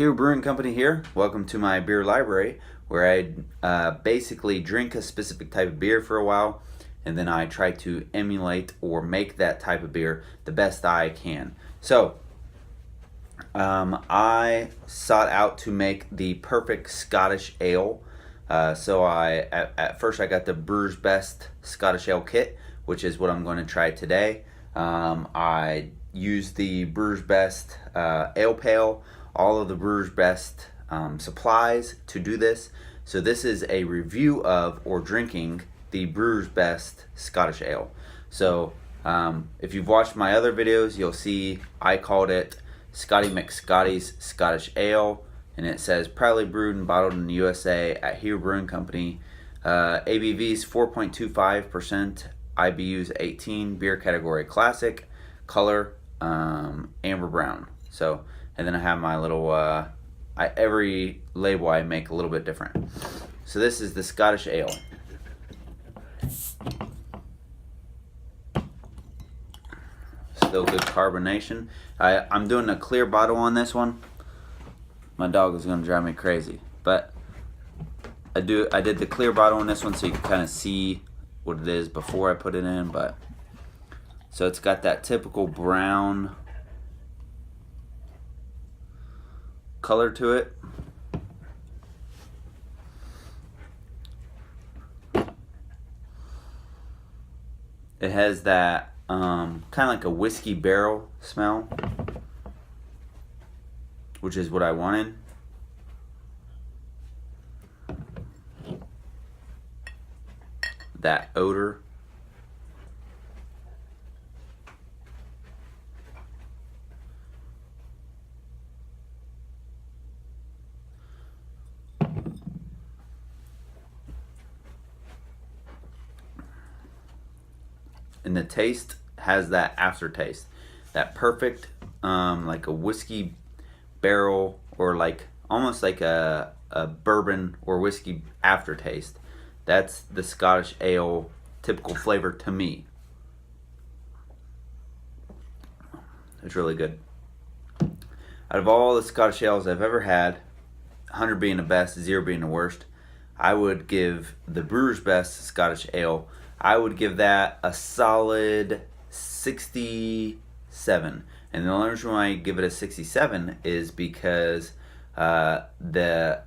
Brewer Brewing Company here. Welcome to my beer library, where I basically drink a specific type of beer for a while, and then I try to emulate or make that type of beer the best I can. So, I sought out to make the perfect Scottish ale. So at first I got the Brewer's Best Scottish Ale kit, which is what I'm going to try today. I used the Brewer's Best ale pail, all of the Brewer's Best supplies to do this. So this is a review of or drinking the Brewer's Best Scottish Ale. So if you've watched my other videos, you'll see I called it Scotty McScotty's Scottish Ale, and it says proudly brewed and bottled in the USA at Brewer Brewing Company. ABV's 4.25%, IBU's 18, beer category classic, color amber brown. So, and then I have my little every label I make a little bit different. So this is the Scottish Ale. Still good carbonation. I'm doing a clear bottle on this one. My dog is gonna drive me crazy, but I did the clear bottle on this one so you can kind of see what it is before I put it in. But so it's got that typical brown color to it. It has that kind of like a whiskey barrel smell, which is what I wanted. That odor. And the taste has that aftertaste, that perfect like a whiskey barrel, or like almost like a bourbon or whiskey aftertaste. That's the Scottish ale typical flavor to me. It's really good. Out of all the Scottish ales I've ever had, 100 being the best, 0 being the worst, I would give the Brewer's Best Scottish Ale, I would give that a solid 67. And the only reason why I give it a 67 is because the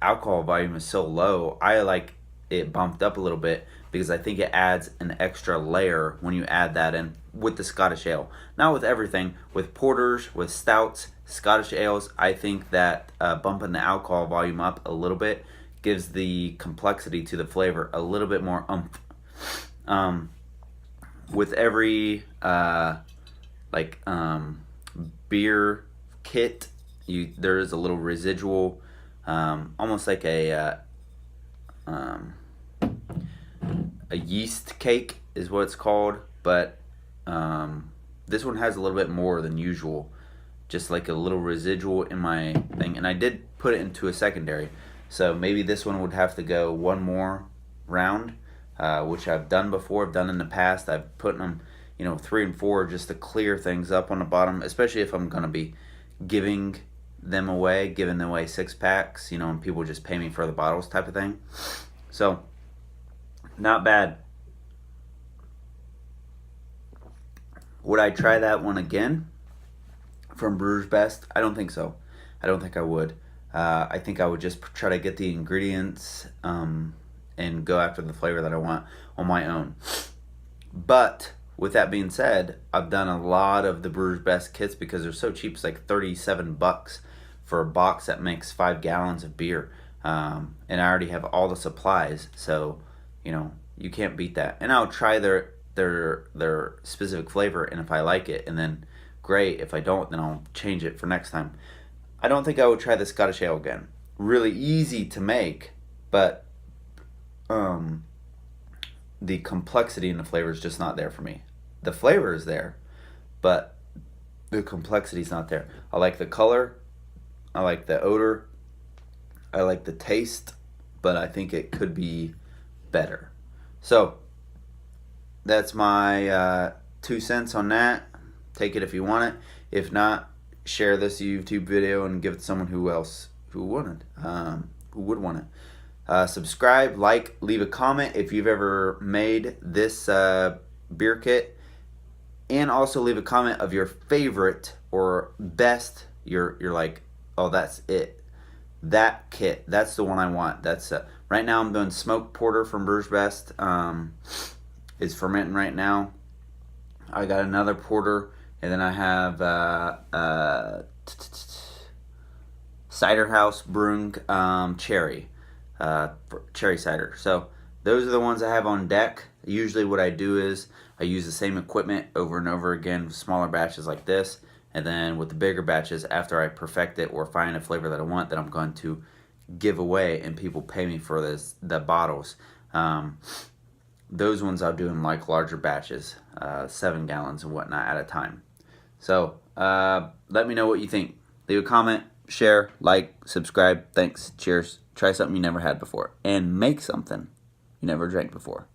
alcohol volume is so low. I like it bumped up a little bit because I think it adds an extra layer when you add that in with the Scottish Ale. Not with everything, with porters, with stouts, Scottish ales, I think that bumping the alcohol volume up a little bit gives the complexity to the flavor a little bit more oomph. With every beer kit, there is a little residual, almost like a yeast cake is what it's called, but this one has a little bit more than usual, just like a little residual in my thing. And I did put it into a secondary, so maybe this one would have to go one more round, which I've done before. I've done in the past. I've put them 3 and 4 just to clear things up on the bottom, especially if I'm gonna be giving them away 6-packs, and people just pay me for the bottles type of thing. So not bad. Would I try that one again from Brewer's Best? I don't think so. I don't think I would. I think I would just try to get the ingredients and go after the flavor that I want on my own. But with that being said, I've done a lot of the Brewer's Best kits because they're so cheap. It's like $37 for a box that makes 5 gallons of beer. And I already have all the supplies, so you can't beat that. And I'll try their specific flavor, and if I like it, and then great. If I don't, then I'll change it for next time. I don't think I would try the Scottish Ale again. Really easy to make, but the complexity in the flavor is just not there for me. The flavor is there, but the complexity is not there. I like the color, I like the odor, I like the taste, but I think it could be better. So that's my 2 cents on that. Take it if you want it. If not, share this YouTube video and give it to someone who would want it. Subscribe, like, leave a comment if you've ever made this beer kit, and also leave a comment of your favorite or best. You're like, oh, that's it. That kit, that's the one I want. That's right now I'm doing smoked porter from Brewer's Best. It's fermenting right now. I got another porter, and then I have Cider House Brewing cherry cider. So those are the ones I have on deck. Usually what I do is I use the same equipment over and over again with smaller batches like this, and then with the bigger batches, after I perfect it or find a flavor that I want, that I'm going to give away and people pay me for the bottles. Those ones I'll do in like larger batches, 7 gallons and whatnot at a time. So let me know what you think. Leave a comment, share, like, subscribe. Thanks. Cheers. Try something you never had before, and make something you never drank before.